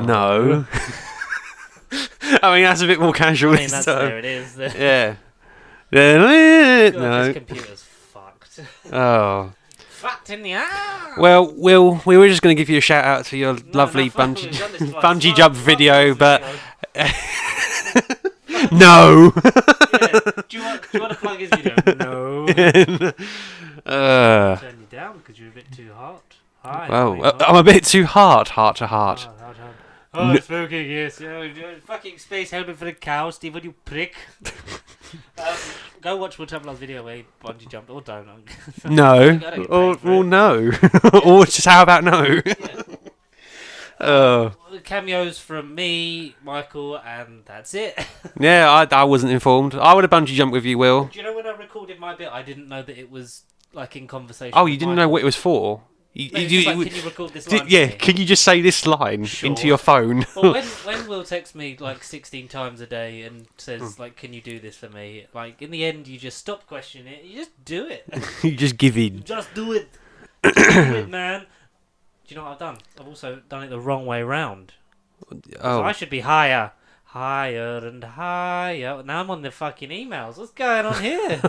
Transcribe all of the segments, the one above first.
No. I mean, that's a bit more casual. I mean, that's there it is. Yeah. God, No. this computer's fucked. Oh. Fucked in the ass. Well, we were just going to give you a shout out to your lovely fuck, we've done this twice. bungee jump Fuck video, this but video. no. Yeah. Do you want to plug his video? No. Turn you down because you're a bit too hot. Hi. Well, I'm a bit too heart to heart. Oh, smoking, yes. Fucking space helmet for the cow, Stephen, you prick. Go watch Will Tumblr's video where he bungee jumped, or don't. No. Or no. Or just how about no? Cameos from me, Michael, and that's it. Yeah, I wasn't informed. I would have bungee jumped with you, Will. Do you know when I recorded my bit, I didn't know that it was like in conversation. Oh, you didn't know what it was for? No, can you record this line? Yeah, can you just say this line into your phone? Well, when Will texts me like 16 times a day and says like, "Can you do this for me?" Like in the end, you just stop questioning it. You just do it. You just give in. Just do it. Just do it, man. Do you know what I've done? I've also done it the wrong way round. Oh. I should be higher and higher. Now I'm on the fucking emails. What's going on here?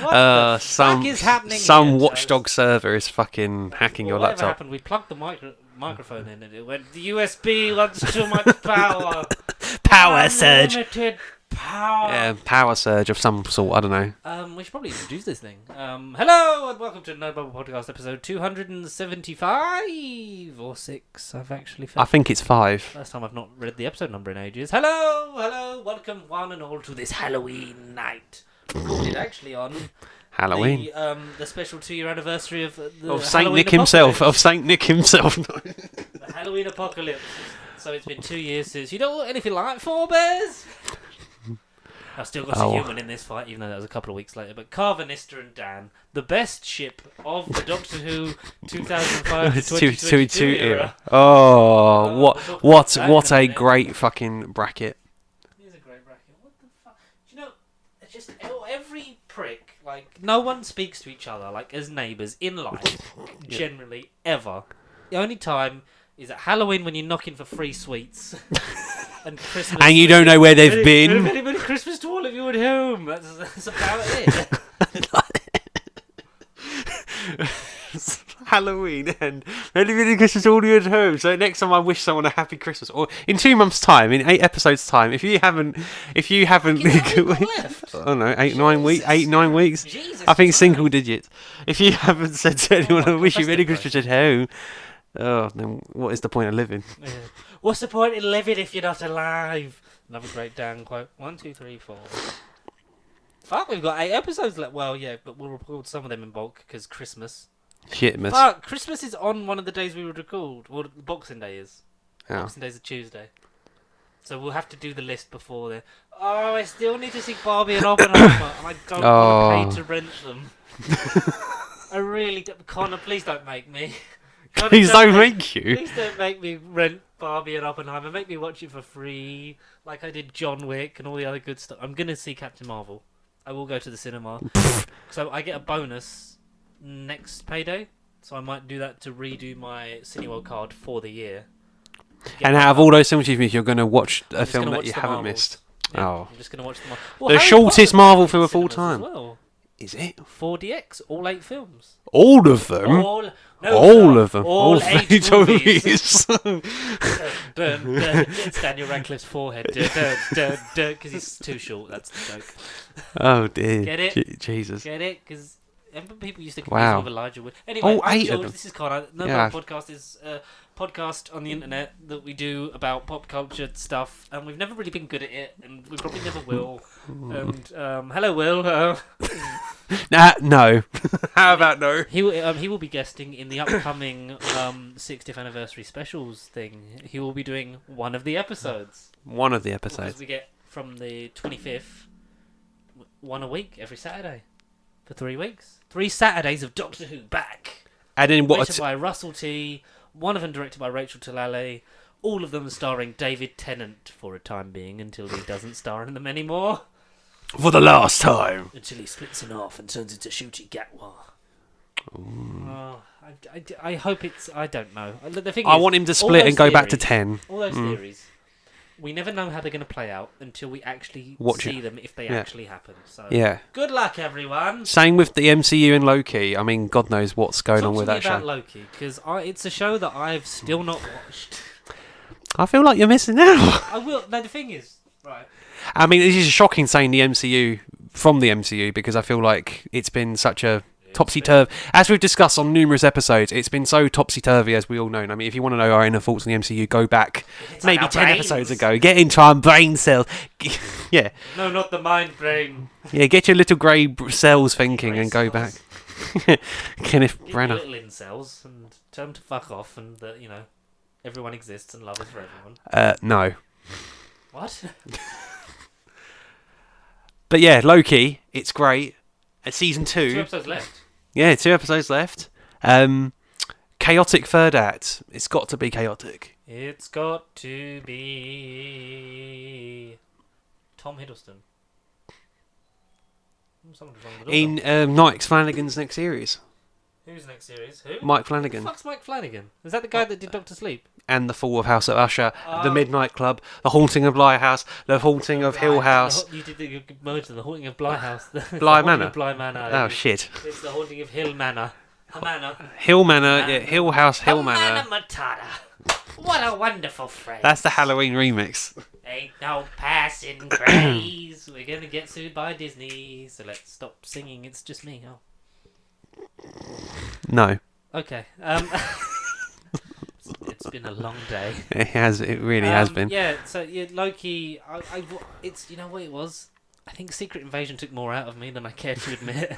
What the fuck is happening? Some here, watchdog server is fucking hacking your whatever laptop. happened? We plugged the microphone in and it went, the USB wants too much power. Power surge. Unlimited power. Yeah, power surge of some sort. I don't know. We should probably introduce this thing. Hello and welcome to No Bubble Podcast episode 275 or 6. I've actually I think it's 5. First time I've not read the episode number in ages. Hello, welcome one and all to this Halloween night. Recorded actually on Halloween. the special 2-year anniversary of the Of Saint Halloween Nick himself. apocalypse. Of Saint Nick himself. The Halloween apocalypse. So it's been 2 years since. You don't want anything like forebears? I've still got a human in this fight, even though that was a couple of weeks later. But Carvanista and Dan, the best ship of the Doctor Who 2005 to 2022 era. Oh, what a minute. great fucking bracket. It is a great bracket. What the fuck? Do you know, it's just every prick, like, no one speaks to each other, like, as neighbours in life, generally, ever. The only time is at Halloween when you're knocking for free sweets. And Christmas. And you don't know where they've been. Merry Christmas to all of you at home. That's about it. Halloween and Merry Christmas to all you at home. So next time I wish someone a happy Christmas, or in 2 months' time, in 8 episodes' time, if you haven't, I don't know, 9 weeks. Jesus I think Christ. single digits. If you haven't said to anyone, I God, wish you that's Merry depressing. Christmas at home. Oh, then what is the point of living? Yeah. What's the point in living if you're not alive? Another great Dan quote. 1, 2, 3, 4. Fuck, we've got 8 episodes left. Well, yeah, but we'll record some of them in bulk because Christmas. Shit, miss. Fuck, Christmas is on one of the days we would record. Well, Boxing Day is. Oh. Boxing Day's a Tuesday. So we'll have to do the list before then. Oh, I still need to see Barbie and Oppenheimer, and I don't want to pay to rent them. I really don't. Connor, please don't make me. Connor, Please don't make you. Please don't make me rent Barbie and Oppenheimer. Make me watch it for free, like I did John Wick and all the other good stuff. I'm gonna see Captain Marvel. I will go to the cinema. So I get a bonus next payday. So I might do that to redo my Cineworld card for the year. And out of all those films you're going to watch a just film gonna that watch you the haven't Marvels. missed. Yeah, Oh. I'm just gonna watch them. The shortest Marvel film of all time. Well. Is it? 4DX, all 8 films. All of them? All of them. All 8 movies. movies. It's Daniel Radcliffe's forehead. Because he's too short. That's the joke. Oh dear. Get it? Jesus. Get it? Because people used to confuse Wow. him with Elijah Wood. Anyway, Oh, I'm 8 of George. them. This is Connor. No Yeah. More Podcast is a podcast on the internet that we do about pop culture stuff, and we've never really been good at it, and we probably never will. And hello, Will. No. How about no? He will be guesting in the upcoming 60th anniversary specials thing. He will be doing one of the episodes. One of the Because episodes. we get from the 25th, one a week every Saturday for 3 weeks. 3 Saturdays of Doctor Who back. And then Written by Russell T. One of them directed by Rachel Talalay. All of them starring David Tennant for a time being until he doesn't star in them anymore. for the last time. Until he splits in half and turns into Shooty Gatwa. Oh, I hope it's. I don't know. The thing I is, want him to all split those and go back to theories- 10. All those theories, we never know how they're going to play out until we actually Watch see it. them if they Yeah. actually happen. So Yeah. good luck, everyone. Same with the MCU and Loki. I mean, God knows what's going Talk on to with me that about show. Loki, because it's a show that I've still not watched. I feel like you're missing out. I will. No, the thing is, right. I mean, it is shocking saying the MCU from the MCU because I feel like it's been such a topsy-turvy. As we've discussed on numerous episodes, it's been so topsy-turvy, as we all know. I mean, if you want to know our inner thoughts on the MCU, go back It's maybe our 10 brains. episodes ago. Get into our brain cells. Yeah. No, not the mind brain. Yeah, get your little grey cells thinking Grey and go cells. back. Kenneth Get Branagh. little incels and tell them to fuck off, and that everyone exists and love is for everyone. No. What? But yeah, Loki, it's great. Season 2 2. episodes left. Yeah, 2 episodes left. Chaotic third act. It's got to be chaotic. It's got to be Tom Hiddleston. Someone just rang the doorbell. In Mike Flanagan's next series. Who's next series? Who? Mike Who Flanagan. the fuck's Mike Flanagan? Is that the guy that did Doctor Sleep? And The Fall of House of Usher, The Oh. Midnight Club, The Haunting of Bly House, The Haunting of Hill House. You did the merge of the haunting of Bly House. It's the Bly haunting Manor? of Bly Manor. Oh, shit. It's the haunting of Hill Manor. A manor. Hill Manor, yeah, Hill House, Hill Manor. Manor Matata. What a wonderful phrase. That's the Halloween remix. Ain't no passing craze. We're gonna get sued by Disney, so let's stop singing. It's just me. Oh. No, Okay. It's been a long day. it really has been. Yeah. So Loki. It's you know what it was. I think Secret Invasion took more out of me than I care to admit.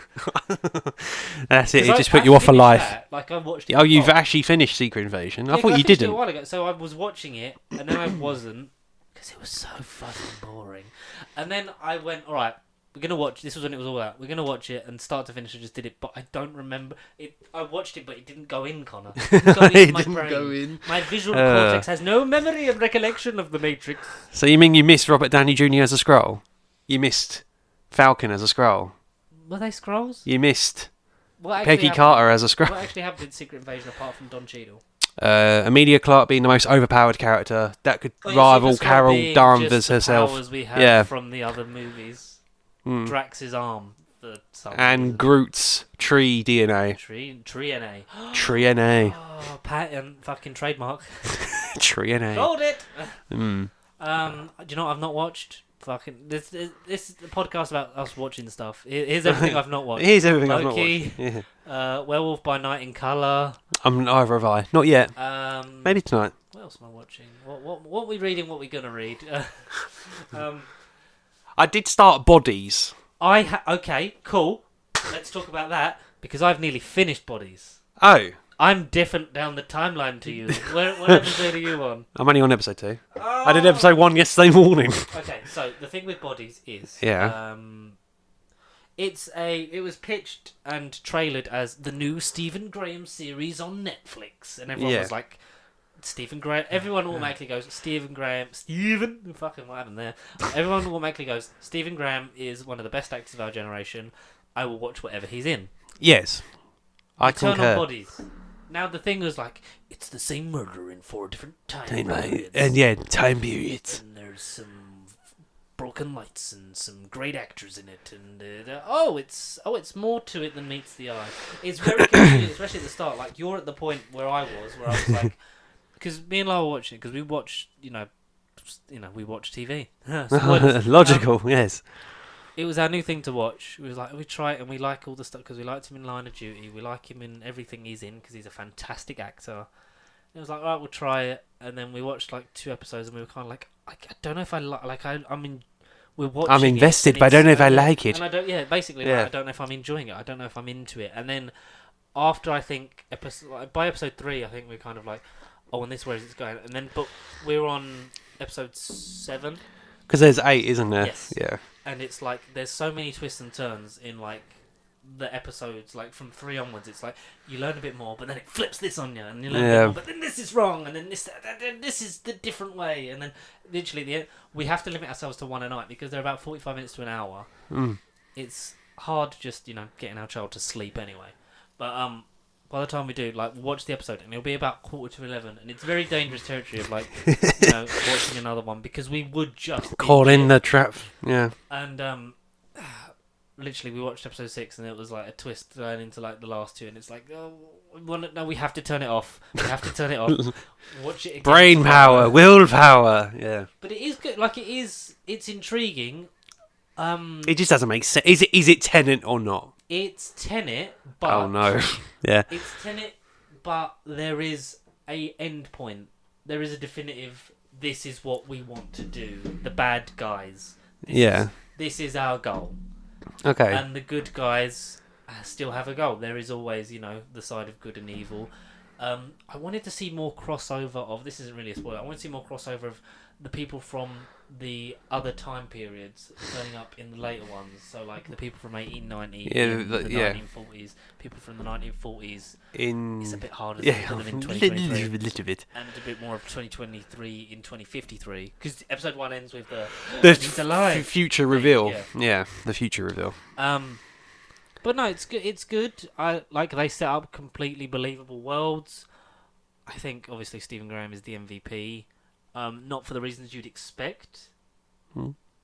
That's it, it 'Cause just I put you off for finished life. that, like I watched it. Oh, you've before. actually finished Secret Invasion? Yeah, I 'cause thought you finished it didn't. a while ago. So I was watching it, and then I wasn't because it was so fucking boring. And then I went, all right, we're gonna watch. This was when it was all out. We're gonna watch it, and start to finish, I just did it. But I don't remember it. I watched it, but it didn't go in, Connor. It didn't go into It my didn't brain. go in. My visual Uh. cortex has no memory and recollection of the Matrix. So you mean you missed Robert Downey Jr. as a Skrull? You missed Falcon as a Skrull? Were they scrolls? You missed What actually Peggy happened- Carter as a Skrull? What actually happened in Secret Invasion apart from Don Cheadle? Emilia Clarke being the most overpowered character that could Well, you see, rival that's Carol being Danvers just the herself. powers we have Yeah. from the other movies. Mm. Drax's arm for some And reason. Groot's tree DNA. Tree NA. Tree NA. Oh, patent fucking trademark. Tree NA. Hold it. Mm. Do you know what I've not watched? Fucking this is the podcast about us watching stuff. Here's everything I've not watched. Here's everything I've not Loki. watched. Yeah. Werewolf by Night in Colour. Neither have I. Not yet. Maybe tonight. What else am I watching? What are we reading? What are we gonna read? I did start Bodies. Okay, cool. Let's talk about that because I've nearly finished Bodies. Oh, I'm different down the timeline to you. What episode are you on? I'm only on episode 2. I did episode 1 yesterday morning. Okay, so the thing with Bodies is, Yeah. it was pitched and trailered as the new Stephen Graham series on Netflix, and everyone Yeah. was like, Stephen Graham. Everyone automatically goes, Stephen Graham. Fucking what happened there? Everyone automatically goes, Stephen Graham is one of the best actors of our generation. I will watch whatever he's in. Yes. I Eternal concur. Bodies. Now the thing was like, it's the same murder in 4 different time periods. And yeah, time periods. And there's some broken lights and some great actors in it, and it's more to it than meets the eye. It's very confusing, especially at the start. Like you're at the point where I was like, because me and Lara were watching it because we watch, we watch TV. Spoilers. Logical, yes. It was our new thing to watch. We try it and we like all the stuff because we liked him in Line of Duty. We like him in everything he's in because he's a fantastic actor. It was like, right, we'll try it, and then we watched like 2 episodes and we were kind of like, I don't know if I like. We're watching. I'm invested, it, but I don't know if I and like it. And I don't. Yeah, basically, Yeah. Like, I don't know if I'm enjoying it. I don't know if I'm into it. And then after I think by episode 3, I think we're kind of like, oh, and this where is it's going. And then, but we're on episode 7. Because there's 8, isn't there? Yes. Yeah. And it's like there's so many twists and turns in like the episodes, like from 3 onwards. It's like you learn a bit more, but then it flips this on you, and you learn a bit more, but then this is wrong, and then this is the different way, and then literally we have to limit ourselves to 1 a night because they're about 45 minutes to an hour. Mm. It's hard just getting our child to sleep anyway, but by the time we do, like, watch the episode, and it'll be about 11:15, and it's very dangerous territory of, like, watching another one, because we would just Caught in the trap. Yeah. And literally, we watched episode 6, and it was like a twist going into like the last two, and it's like, oh, we have to turn it off. We have to turn it off. Watch it again. Brain power, willpower. Yeah. But it is good. Like, it's intriguing. It just doesn't make sense. Is it Tenet or not? It's Tenet, but Oh no. Yeah. it's Tenet, but there is a end point. There is a definitive. This is what we want to do. The bad guys. This is our goal. Okay. And the good guys still have a goal. There is always, the side of good and evil. I wanted to see more crossover of... This isn't really a spoiler. I want to see more crossover of the people from the other time periods turning up in the later ones. So, like, the people from 1890 in the 1940s. People from the 1940s. It's a bit harder to put them in 2023. A little bit. And a bit more of 2023 in 2053. Because episode 1 ends with the future reveal. Yeah, the future reveal. But no, it's good. It's good. They set up completely believable worlds. I think obviously Stephen Graham is the MVP. Not for the reasons you'd expect,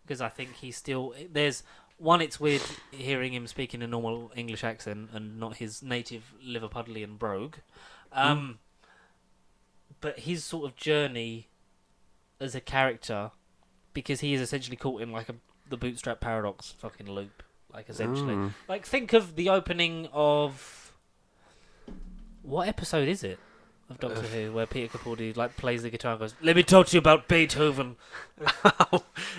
because I think he's still. There's one. It's weird hearing him speak in a normal English accent and not his native Liverpudlian brogue. But his sort of journey as a character, because he is essentially caught in like the bootstrap paradox fucking loop. Like, essentially. Like, think of the opening of... What episode is it? Of Doctor Who, where Peter Capaldi, like, plays the guitar and goes, "Let me talk to you about Beethoven."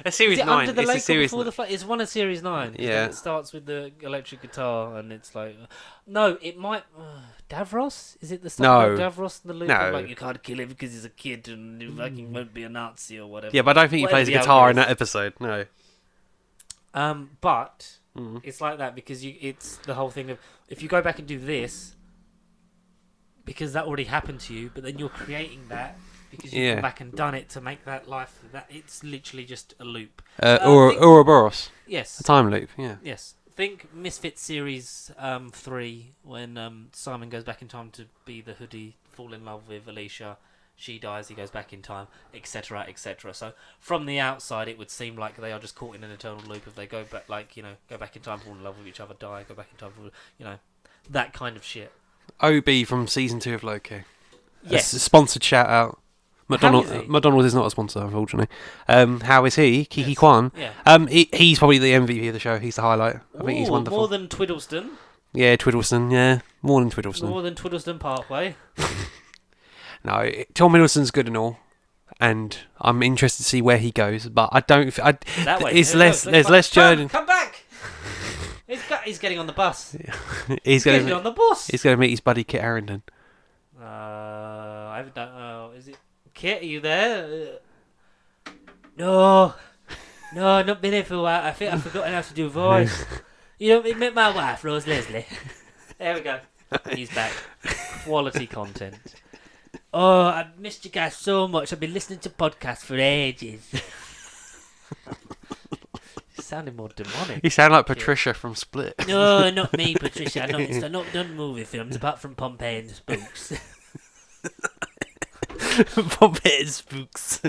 A series 9. Under the It's Lake a series before the flood. It's one of series 9. Yeah. It starts with the electric guitar, and it's like... No, it might... Davros? Is it the stuff about Davros and the loop? No. Like, you can't kill him because he's a kid and he fucking won't be a Nazi or whatever. Yeah, but I don't think he plays the guitar in that episode, no. But... It's like that because it's the whole thing of if you go back and do this because that already happened to you, but then you're creating that because you've gone back and done it to make that life. That it's literally just a loop. Ouroboros. Yes. A time loop. Yeah. Yes. Think Misfits series 3 when Simon goes back in time to be the hoodie, fall in love with Alicia. She dies, he goes back in time, etc., etc. So from the outside, it would seem like they are just caught in an eternal loop if they go back, go back in time, fall in love with each other, die, go back in time, that kind of shit. OB from season 2 of Loki. Yes. A sponsored shout out. McDonald's is not a sponsor, unfortunately. How is he? Kiki Kwan. Yeah. He's probably the MVP of the show. He's the highlight. I think he's wonderful. More than Twiddleston. Yeah, Twiddleston. Yeah, more than Twiddleston. More than Twiddleston Parkway. No, Tom Hiddleston's good and all, and I'm interested to see where he goes. But I don't. That way. There's less journey. Come back. He's getting on the bus. He's getting on the bus. He's going to meet his buddy Kit Harington. I don't know. Is it Kit? Are you there? No, not been here for a while. I think I've forgotten how to do a voice. You know, met my wife, Rose Leslie. There we go. He's back. Quality content. Oh, I missed you guys so much. I've been listening to podcasts for ages. You sounded more demonic. You sound like Patricia from Split. No, not me, Patricia. I've not done movie films apart from Pompeii and Spooks. Pompeii and Spooks.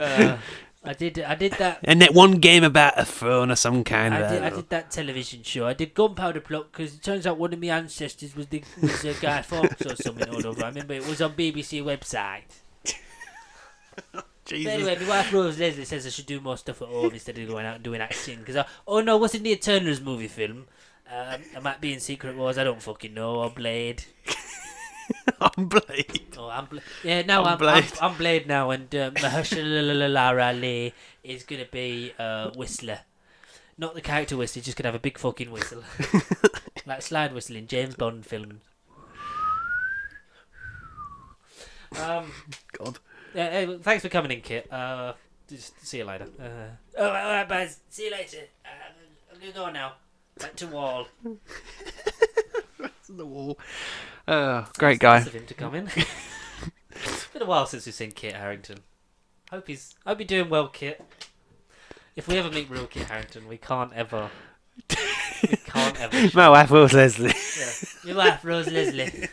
I did that. And that one game about a phone or some kind of... I did that television show. I did Gunpowder Plot because it turns out one of my ancestors was Guy Fawkes or something or other. I remember it was on BBC website. Jesus. But anyway, my wife Rose Leslie says I should do more stuff at home instead of going out and doing acting. Because what's in the Eternals movie film? I might be in Secret Wars. I don't fucking know. Or Blade. I'm Blade. Oh, I'm Blade. Yeah, no, I'm Blade now, and Mahershala Ali is gonna be Whistler, not the character Whistler. Just gonna have a big fucking whistle, like slide whistle in James Bond films. God. Hey, thanks for coming in, Kit. Just see you later. All right, guys. See you later. I'm gonna go now. Back to wall. The wall. Great guy. Nice of him to come in. It's been a while since we've seen Kit Harington. Hope you're doing well, Kit. If we ever meet real Kit Harington, we can't ever. My wife Rose Leslie. Yeah, your wife Rose Leslie.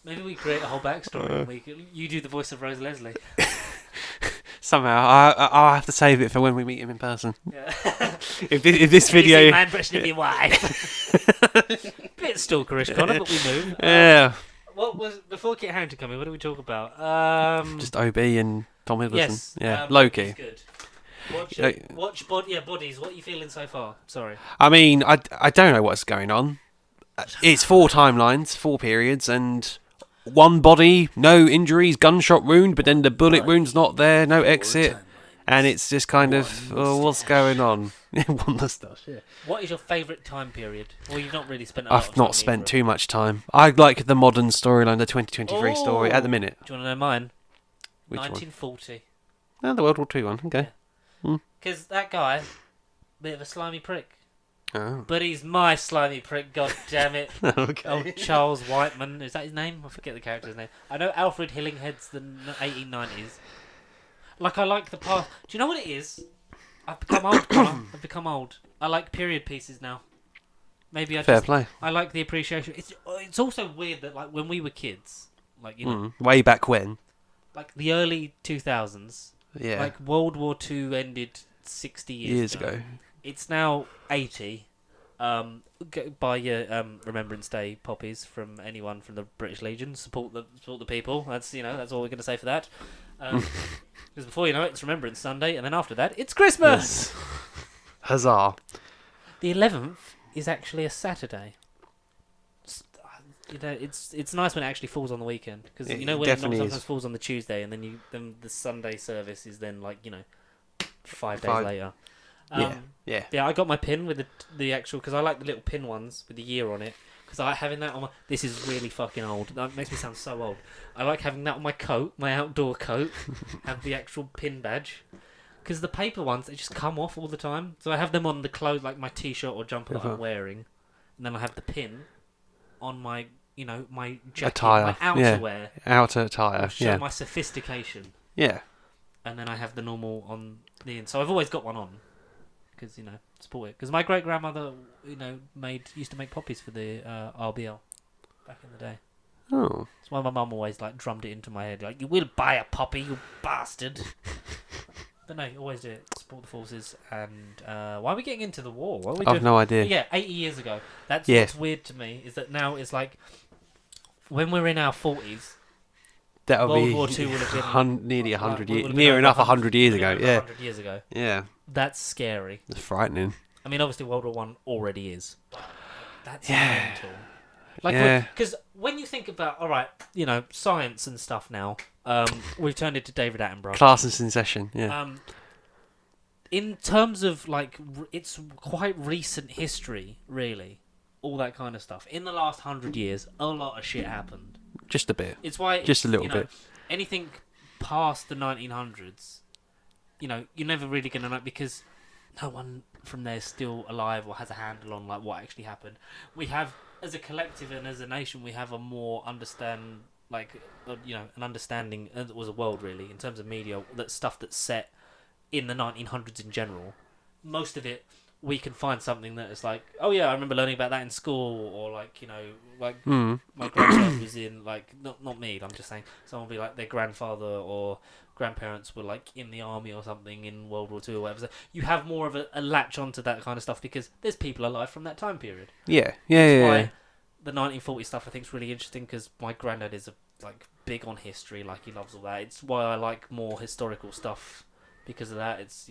Maybe we create a whole backstory and you do the voice of Rose Leslie. Somehow, I'll have to save it for when we meet him in person. Yeah. If this video, man impression of your wife. Bit stalkerish, Connor, but we move. Yeah. What was before Kit Harington come in? What did we talk about? Just OB and Tom Hiddleston. Yes. Yeah. Loki's Loki. good. Watch Bodies. What are you feeling so far? Sorry. I mean, I don't know what's going on. It's 4 timelines, 4 periods, and one body, no injuries, gunshot wound, but then the bullet wound's not there, no exit, and it's just kind of, what's going on? One moustache, yeah. What is your favourite time period? Well, you've not really spent. I've not spent too much time. I like the modern storyline, the 2023 story at the minute. Do you want to know mine? Which 1940. one? Oh, the World War II one. Okay. Because that guy, bit of a slimy prick. Oh. But he's my slimy prick, god damn it. Okay. Oh, Charles Whiteman, is that his name? I forget the character's name. I know Alfred Hillinghead's the 1890s. Like, I like the past. Do you know what it is? I've become old, Connor. I've become old. I like period pieces now. Maybe Fair play. I like the appreciation. It's also weird that, like, when we were kids, like, you know, way back when. like the early 2000s, Yeah. like World War II ended 60 years ago. It's now 80. Buy your Remembrance Day poppies from anyone from the British Legion. Support the people. That's that's all we're going to say for that. Because before you know it, it's Remembrance Sunday, and then after that, it's Christmas. Huzzah! The 11th is actually a Saturday. It's nice when it actually falls on the weekend, because when it sometimes falls on the Tuesday, and then the Sunday service is then 5 days later. Yeah. I got my pin with the actual, because I like the little pin ones with the year on it. Because having that on my... This is really fucking old. That makes me sound so old. I like having that on my coat, my outdoor coat, have the actual pin badge. Because the paper ones, they just come off all the time. So I have them on the clothes, like my t-shirt or jumper that I'm wearing. And then I have the pin on my, my jacket, attire. my outerwear. Yeah. Outer attire, show my sophistication. Yeah. And then I have the normal on the inside. So I've always got one on. Because, support it. Because my great-grandmother, used to make poppies for the RBL back in the day. Oh. That's why my mum always, drummed it into my head. Like, you will buy a poppy, you bastard. But no, always do it. Support the forces. And why are we getting into the war? What are we doing? I've no idea. Yeah, 80 years ago. That's what's weird to me, is that now it's like, when we're in our 40s, That'll World be War II would have been nearly 100 years, would have been near over enough 100 years ago. 100 years ago. Yeah. That's scary. It's frightening. I mean, obviously World War One already is. That's mental. Because when you think about, all right, science and stuff now, we've turned it to David Attenborough. Classes in session, yeah. In terms of, it's quite recent history, really. All that kind of stuff. In the last 100 years, a lot of shit happened. Just a bit. It's why... Just a little bit. Anything past the 1900s, you're never really going to know, because no one from there is still alive or has a handle on what actually happened. We have, as a collective and as a nation, we have a more an understanding as a world, really, in terms of media, that stuff that's set in the 1900s in general. Most of it, we can find something that is like, oh yeah, I remember learning about that in school, or my granddad was in, not me, I'm just saying, someone will be like their grandfather or grandparents were in the army or something in World War II or whatever. So you have more of a latch onto that kind of stuff because there's people alive from that time period. Yeah. Why the 1940 stuff I think is really interesting, because my granddad is big on history, he loves all that. It's why I like more historical stuff because of that. It's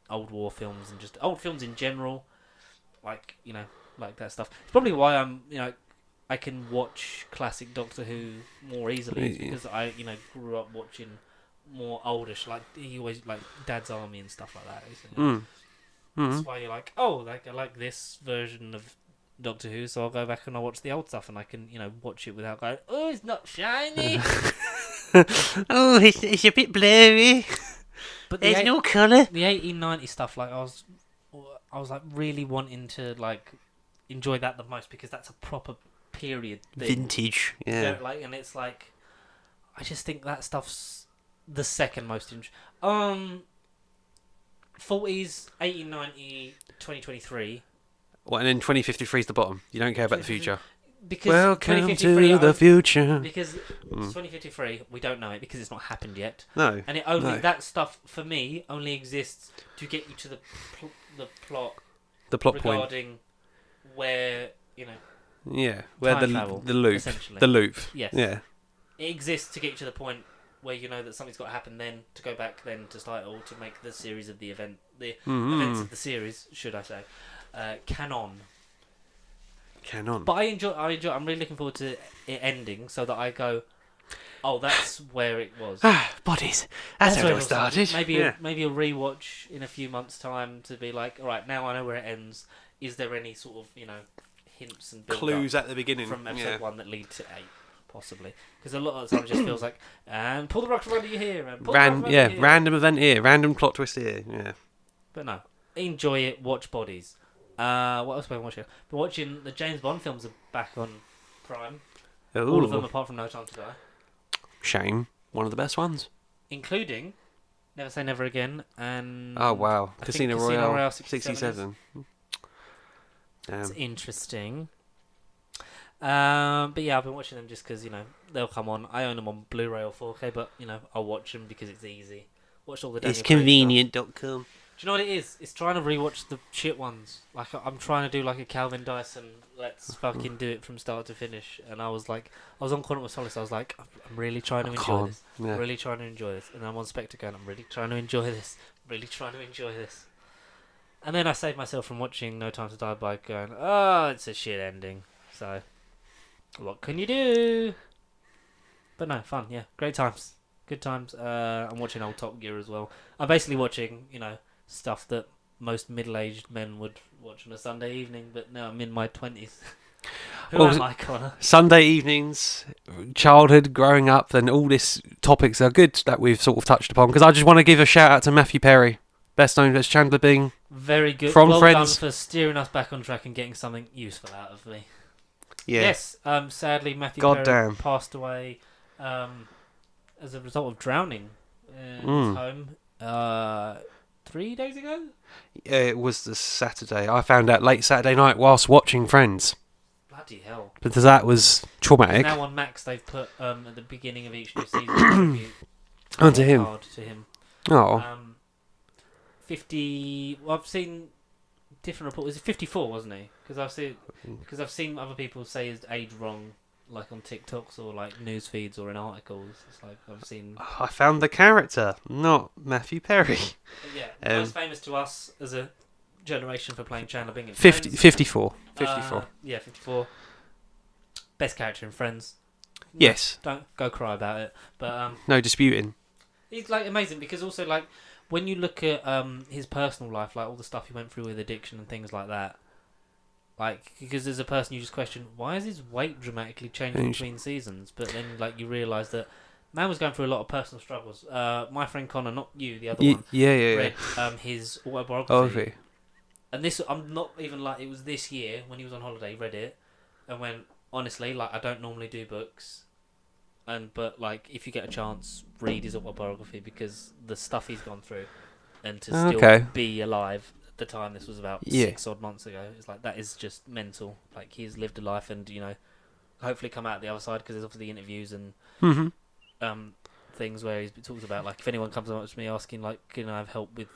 old war films and just old films in general, like that stuff. It's probably why I'm I can watch classic Doctor Who more easily, because I grew up watching more oldish, he always Dad's Army and stuff like that. That's why you're I like this version of Doctor Who, so I'll go back and I'll watch the old stuff, and I can watch it without going, oh, it's not shiny. Oh, it's a bit blurry. But there's no colour. The 1890 stuff, I was really wanting to enjoy that the most, because that's a proper period thing. Vintage, yeah. So, and it's I just think that stuff's the second most interesting. 40s, 1890, 2023. What, and then 2053 is the bottom. You don't care about the future. because Welcome 2053, to the future. because 2053, we don't know it because it's not happened yet, No. and it only No. that stuff for me only exists to get you to the plot The plot point. regarding where Yeah. Where time travel, the loop. essentially. The loop. Yes. Yeah. It exists to get you to the point where you know that something's got to happen, then to go back, then to start it all, to make the series of the events of the series, should I say, canon. Canon. But I enjoy. I'm really looking forward to it ending, so that I go, oh, that's where it was. Bodies. That's how it where all started. Maybe Yeah. maybe a rewatch in a few months' time to be like, all right, now I know where it ends. Is there any sort of hints and build Clues at the beginning. from episode Yeah. 1 that lead to 8? Possibly, because a lot of the time it just feels like, and pull the rug from under you here, and pull the rug from under you here. Random event here, random plot twist here. Yeah. But no, enjoy it. Watch Bodies. What else have I been watching? Been watching the James Bond films are back on Prime. All of them apart from No Time to Die, Shame. One of the best ones. including Never Say Never Again and Oh wow, I think Casino Casino Royale, Royale 67. It's Damn. interesting. But yeah, I've been watching them just because they'll come on. I own them on Blu-ray or 4K, but I'll watch them because it's easy. Watch all the. It's Daniel Craig stuff. convenient.com. Do you know what it is? It's trying to rewatch the shit ones. Like I'm trying to do like a Calvin Dyson. Let's fucking do it from start to finish. And I was on Quantum of Solace. I was like, I'm really trying to enjoy this. Yeah. I'm really trying to enjoy this. And I'm on Spectre going, I'm really trying to enjoy this. Really trying to enjoy this. And then I saved myself from watching No Time to Die by going, oh, it's a shit ending. So, what can you do? But no, fun. Yeah, great times. Good times. I'm watching old Top Gear as well. I'm basically watching, stuff that most middle-aged men would watch on a Sunday evening, but now I'm in my 20s. Who Well, am I, Connor? Sunday evenings, childhood, growing up, and all these topics are good that we've sort of touched upon. Because I just want to give a shout out to Matthew Perry, best known as Chandler Bing. Very good. From well Friends. done for steering us back on track and getting something useful out of me. Yeah. Yes. Sadly, Matthew God Perry damn. passed away as a result of drowning in his home 3 days ago. Yeah, it was the Saturday. I found out late Saturday night whilst watching Friends. Bloody hell. Because that was traumatic. Now on Max, they've put at the beginning of each new season a tribute Onto him. card to him. Oh. 50. Well, I've seen different reports. Was it 54? Wasn't he? Because I've seen other people say his age wrong, like on TikToks or like news feeds or in articles. It's like I've seen. I found the character, not Matthew Perry. But yeah, most famous to us as a generation for playing Chandler Bing in 50, Friends. 54. 54. Yeah, 54. Best character in Friends. Yes. Don't go cry about it. But No disputing. he's like amazing because also like when you look at his personal life, like all the stuff he went through with addiction and things like that. Like because as a person you just question why is his weight dramatically changing between seasons, but then like you realise that man was going through a lot of personal struggles. My friend Connor, not you, the other one, Yeah. read his autobiography. Oh, okay. And this, I'm not even like, it was this year when he was on holiday, read it, and went, honestly, like, I don't normally do books, but, like, if you get a chance, read his autobiography, because the stuff he's gone through, and to still be alive at the time, this was about 6 odd months ago, it's like, that is just mental. Like, he's lived a life and, hopefully come out the other side, because there's obviously interviews and, things where he's talked about, like, if anyone comes up to me asking, like, can I have help with,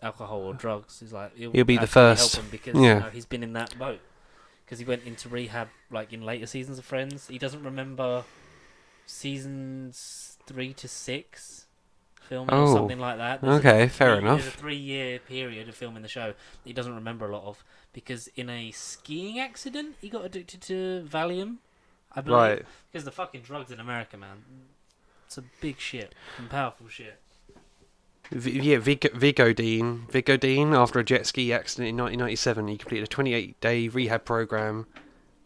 alcohol or drugs, he's like he'll be the actually first. help him because he's been in that boat because he went into rehab like in later seasons of Friends. He doesn't remember seasons 3 to 6 filming or something like that. Fair enough. There's a 3-year period of filming the show that he doesn't remember a lot of because in a skiing accident he got addicted to Valium, I believe. Right. Because the fucking drugs in America, man, it's a big shit and powerful shit. Vicodine, after a jet ski accident in 1997, he completed a 28-day rehab program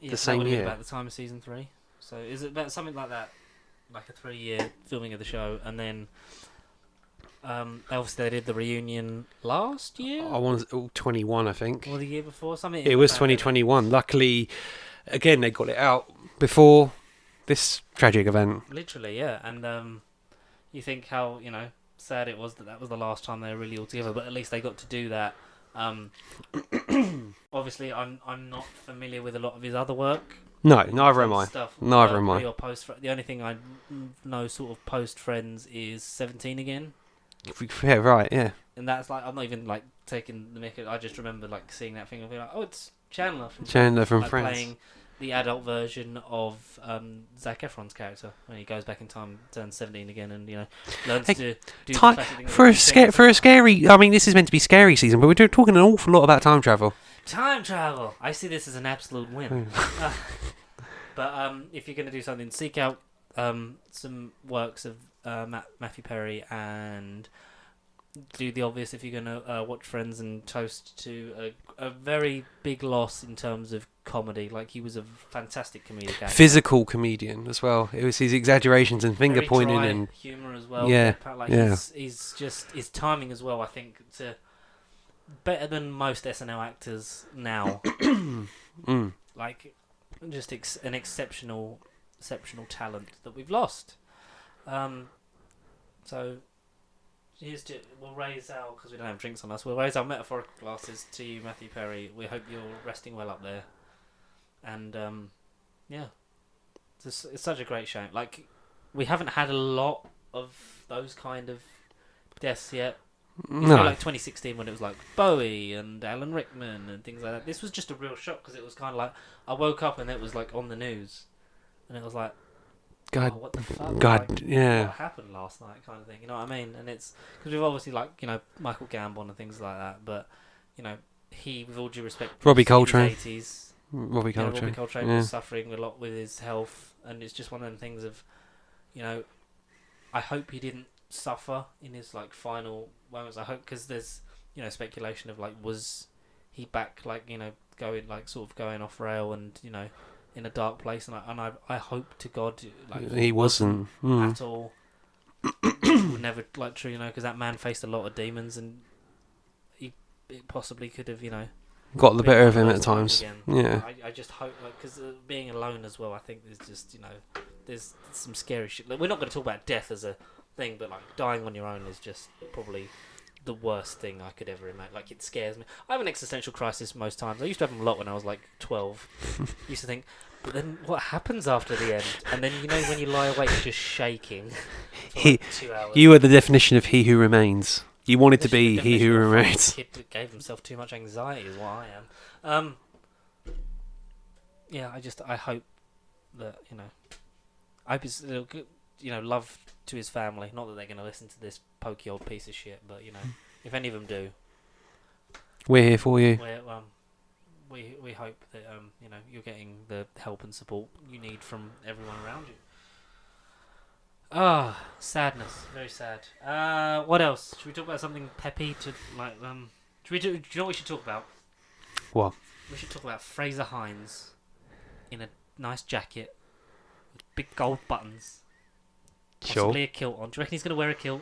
the same year. About the time of season 3. So is it about something like that, like a 3-year filming of the show, and then obviously they did the reunion last year. 21, I think. Or the year before, something. It was 2021. Luckily, again they got it out before this tragic event. Literally, yeah, and you think how sad it was that was the last time they were really all together, but at least they got to do that. Obviously, I'm not familiar with a lot of his other work. No, neither am I. Stuff, Neither am I. Or post. The only thing I know sort of post Friends is 17 again, Yeah, right. Yeah. and that's like I'm not even like taking the mick. I just remember like seeing that thing and being like, oh, it's Chandler from Chandler from like, Friends. playing the adult version of Zac Efron's character when he goes back in time, turns 17 again, and learns to do the classic thing For a scary. I mean, this is meant to be scary season, but we're talking an awful lot about time travel. Time travel. I see this as an absolute win. But if you're going to do something, seek out some works of Matthew Perry and do the obvious if you're going to watch Friends and toast to a very big loss in terms of comedy. Like, he was a fantastic comedic actor. Physical comedian as well. It was his exaggerations and finger Very pointing dry and humour as well. Yeah, Like yeah. He's just his timing as well. I think to better than most SNL actors now. Like, just an exceptional talent that we've lost. So we'll raise our, because we don't have drinks on us, we'll raise our metaphorical glasses to you, Matthew Perry. We hope you're resting well up there. And yeah, it's such a great shame. Like, we haven't had a lot of those kind of deaths yet. no. Like 2016 when it was like Bowie and Alan Rickman and things like that. This was just a real shock because it was kind of like I woke up and it was like on the news, and it was like, God, oh, what the fuck? God, Like, yeah. what happened last night, kind of thing. You know what I mean? And it's because we've obviously like Michael Gambon and things like that, but he, with all due respect, Robbie was in his Coltrane. 80s. Robbie Coltrane. Robbie Coltrane Yeah. was suffering a lot with his health, and it's just one of them things of, I hope he didn't suffer in his like final moments. I hope, because there's speculation of like, was he back like going like sort of going off rail and in a dark place, and I hope to God like He wasn't. at all. Would never like true, because that man faced a lot of demons, and it possibly could have Got the been better one of him those at times times. again. Yeah. I just hope, like, because being alone as well, I think there's just there's some scary shit. Like, we're not going to talk about death as a thing, but like dying on your own is just probably the worst thing I could ever imagine. Like, it scares me. I have an existential crisis most times. I used to have them a lot when I was like 12. Used to think, but then what happens after the end? And then when you lie awake just shaking for like 2 hours. You are the definition of he who remains. You wanted to This is be the he who definition of a remains. kid that gave himself too much anxiety is what I am. Yeah, I hope that I hope it's love to his family. Not that they're going to listen to this pokey old piece of shit, but if any of them do, We're here for you. we hope that you're getting the help and support you need from everyone around you. Ah, sadness, very sad. What else? Should we talk about something peppy to like? Do you know what we should talk about? What? We should talk about Fraser Hines in a nice jacket with big gold buttons. Possibly a kilt on. Do you reckon he's going to wear a kilt?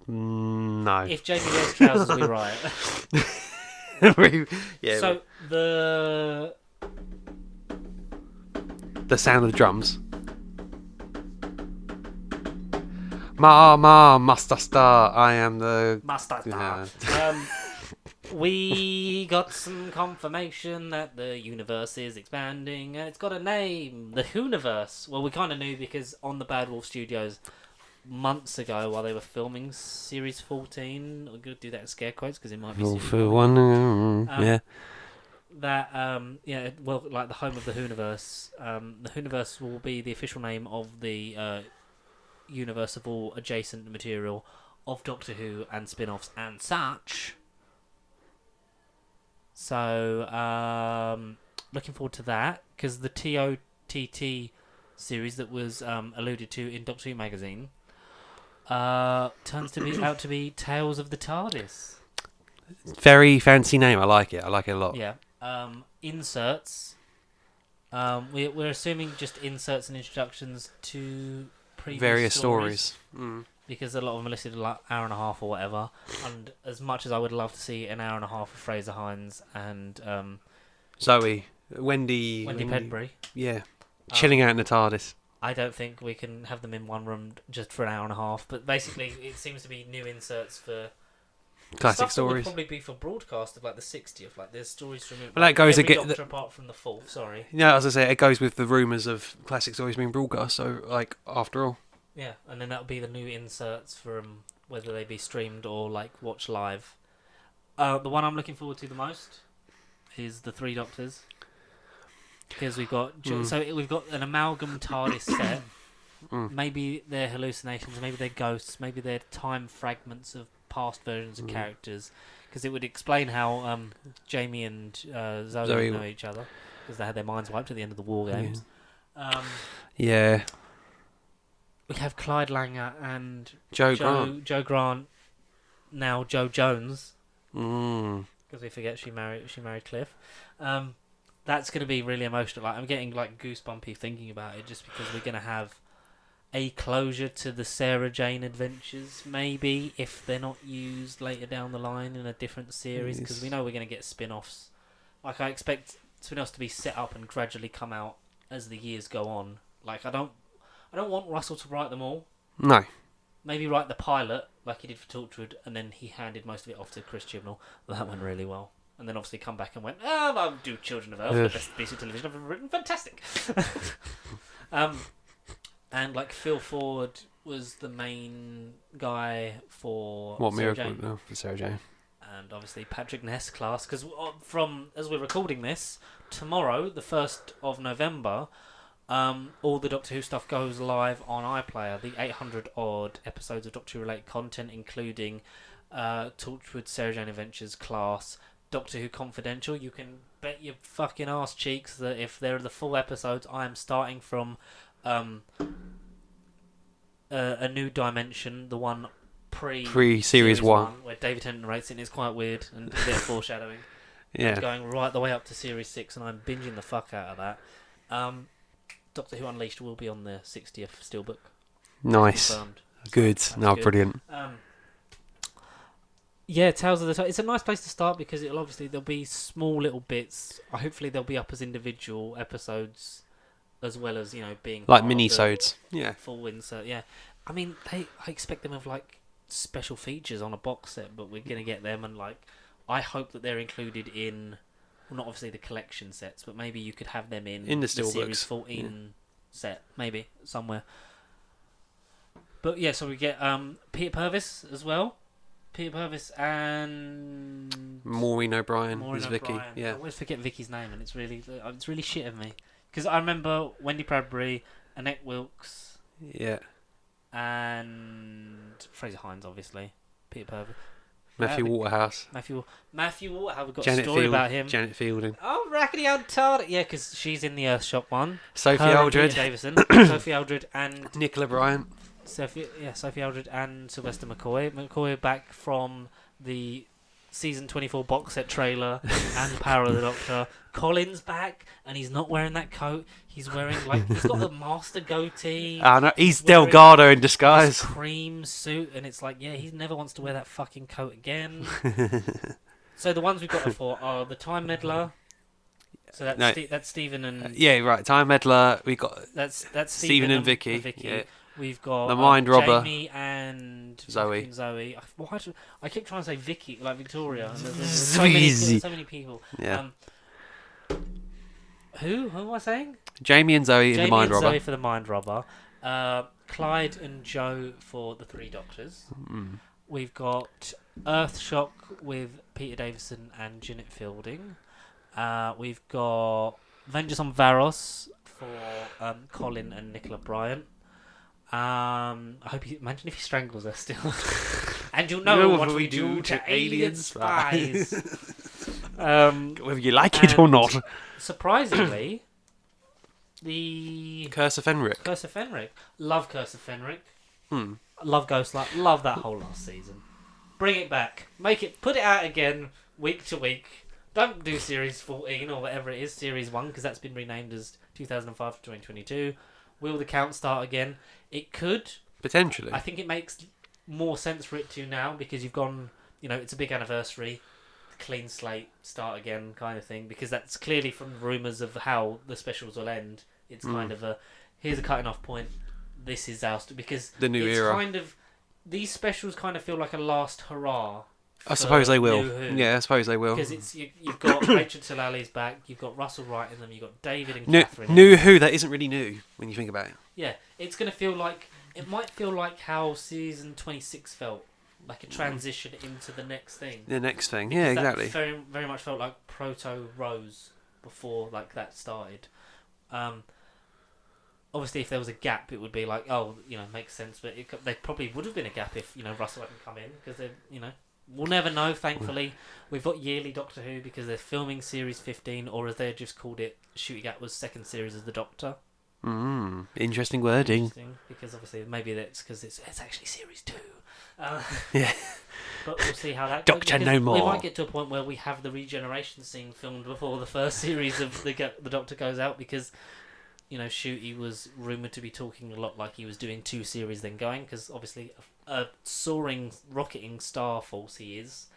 No. If Jamie wears trousers, we riot. Yeah. So the sound of the drums. Ma, Master Star. I am the. Master Yeah. Star. We got some confirmation that the universe is expanding, and it's got a name, the Hooniverse. Well, we kind of knew because on the Bad Wolf Studios months ago, while they were filming Series 14, we're going to do that in scare quotes because it might be All Series for 14. one. Yeah. That well, like the home of the Hooniverse. The Hooniverse will be the official name of the universe of all adjacent material of Doctor Who and spin-offs and such. So looking forward to that, because the TOTT series that was alluded to in Doctor Who magazine turns out to be Tales of the TARDIS. Very fancy name. I like it. I like it a lot. Yeah. Inserts. We're assuming just inserts and introductions to previous Various stories. stories. Because a lot of them are listed like hour and a half or whatever. And as much as I would love to see an hour and a half of Fraser Hines and Zoe, Wendy Pedbury, Yeah. Chilling out in the TARDIS. I don't think we can have them in one room just for an hour and a half. But basically, it seems to be new inserts for Classic Stuff that would stories. probably be for broadcast of like the 60th. Like there's stories from Well, that goes every again- Doctor apart from the 4th. Sorry. Yeah, as I say, it goes with the rumours of classic stories being broadcast. So, like, after all, Yeah, and then that'll be the new inserts from whether they be streamed or like watch live. The one I'm looking forward to the most is the Three Doctors, because we've got we've got an amalgam TARDIS set. Maybe they're hallucinations, maybe they're ghosts, maybe they're time fragments of past versions of characters, because it would explain how Jamie and Zoe know each other, because they had their minds wiped at the end of the War Games. yeah, We have Clyde Langer and Joe Grant. Joe Grant, now Joe Jones, Mm. because we forget she married Cliff. That's going to be really emotional. Like, I'm getting like goosebumpy thinking about it, just because we're going to have a closure to the Sarah Jane adventures, maybe, if they're not used later down the line in a different series, because we know we're going to get spin-offs. Like, I expect spin-offs to be set up and gradually come out as the years go on. Like, I don't want Russell to write them all. No. Maybe write the pilot, like he did for Torchwood, and then he handed most of it off to Chris Chibnall. That went really well. And then obviously come back and went, I'll do Children of Earth, the best piece of television I've ever written. Fantastic! And like Phil Ford was the main guy for What Sarah miracle? Jane. No, for Sarah Jane. And obviously Patrick Ness class, because from as we're recording this, tomorrow, the 1st of November, all the Doctor Who stuff goes live on iPlayer. The 800 odd episodes of Doctor Who related content, including Torchwood, Sarah Jane Adventures, Class, Doctor Who Confidential. You can bet your fucking ass cheeks that if they're the full episodes, I am starting from A New Dimension, the one pre-series 1, where David Tennant narrates it, and it's quite weird and a bit of foreshadowing. Yeah. Going right the way up to series 6, and I'm binging the fuck out of that. Doctor Who Unleashed will be on the 60th Steelbook. Nice. Confirmed. Good. No, good. brilliant. Yeah, Tales of the It's a nice place to start, because there'll be small little bits. Hopefully they'll be up as individual episodes, as well as being Like part of the mini-sodes. Yeah. full insert. Yeah, I mean I expect them of like special features on a box set, but we're gonna get them, and like I hope that they're included in, well, not obviously the collection sets, but maybe you could have them in the Steelbooks. Series 14 set, maybe somewhere. But yeah, so we get Peter Purvis as well. Peter Purvis and Maureen O'Brien is O'Brien. Vicky. I Yeah. always forget Vicky's name, and it's really shit of me, because I remember Wendy Bradbury, Annette Wilkes, Yeah. and Fraser Hines, obviously. Peter Purvis. Matthew Waterhouse. Matthew Waterhouse. We've got Janet a story Field, about him. Janet Fielding. Oh, rackety old tart. Yeah, because she's in the Earthshock one. Sophie Her and Aldred. Peter Davison. Sophie Aldred and Nicola Bryant. Sophie Aldred and Sylvester McCoy. McCoy back from the season 24 box set trailer and Power of the Doctor. Colin's back, and he's not wearing that coat. He's wearing he's got the master goatee. No, he's wearing Delgado in His disguise. cream suit, and it's like, yeah, he never wants to wear that fucking coat again. So the ones we've got it for are the Time Meddler. So that's Stephen and Yeah, right. Time Meddler. We got that's Stephen and Vicky. Yeah. We've got The Mind Robber. Jamie and Zoe. Zoe. I keep trying to say Vicky, like Victoria. And there's Sweezy. so many people. Yeah. Who am I saying? Jamie and Zoe in Jamie The Mind and Robber. Zoe for the Mind Robber. Clyde and Joe for the Three Doctors. We've got Earthshock with Peter Davison and Janet Fielding. We've got Vengeance on Varos for Colin and Nicola Bryant. I hope imagine if he strangles her still. And you'll know what we do to alien spies. Whether you like it or not. Surprisingly, the Curse of Fenric. Curse of Fenric. Love Curse of Fenric. Hmm. Love Ghostlight. Love that whole last season. Bring it back. Put it out again week to week. Don't do Series 14 or whatever it is, Series 1, because that's been renamed as 2005 to 2022. Will the count start again? It could. Potentially. I think it makes more sense for it to now, because you've gone, it's a big anniversary, clean slate, start again kind of thing, because that's clearly from rumours of how the specials will end. It's kind of here's a cutting off point, this is our because the new it's era. kind of, these specials kind of feel like a last hurrah I suppose they will. New Who. Yeah, I suppose they will. Because you've got Rachel Talali's back, you've got Russell Wright in them, you've got David and New, Catherine. in new them. Who, that isn't really new when you think about it. Yeah, it's gonna feel like it might feel like how season 26 felt, like a transition into the next thing. The next thing. Yeah, Because exactly. That very very much felt like Proto Rose before like that started. Obviously, if there was a gap, it would be like, oh, makes sense. But there probably would have been a gap if Russell hadn't come in, because we'll never know. Thankfully, we've got yearly Doctor Who because they're filming series 15, or as they just called it, Shooting At was second series as the Doctor. Interesting wording. Interesting, because obviously maybe that's because it's actually series 2. Yeah. But we'll see how that goes. Doctor because no more. We might get to a point where we have the regeneration scene filmed before the first series of the Doctor goes out, because Shooty was rumoured to be talking a lot like he was doing 2 series then going, because obviously a soaring, rocketing star force he is,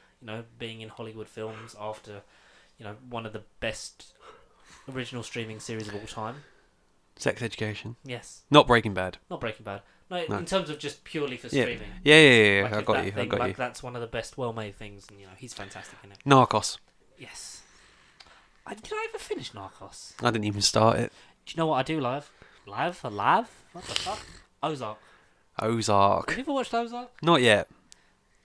being in Hollywood films after, one of the best original streaming series of all time. Sex Education. Yes. Not Breaking Bad. Not Breaking Bad. No, No. in terms of just purely for Yeah. streaming. Yeah. Like I got you. thing, that's one of the best well-made things, and he's fantastic in it. Narcos. Yes. Did I ever finish Narcos? I didn't even start it. Do you know what I do live? Live? What the fuck? Ozark. Ozark. Have you ever watched Ozark? Not yet.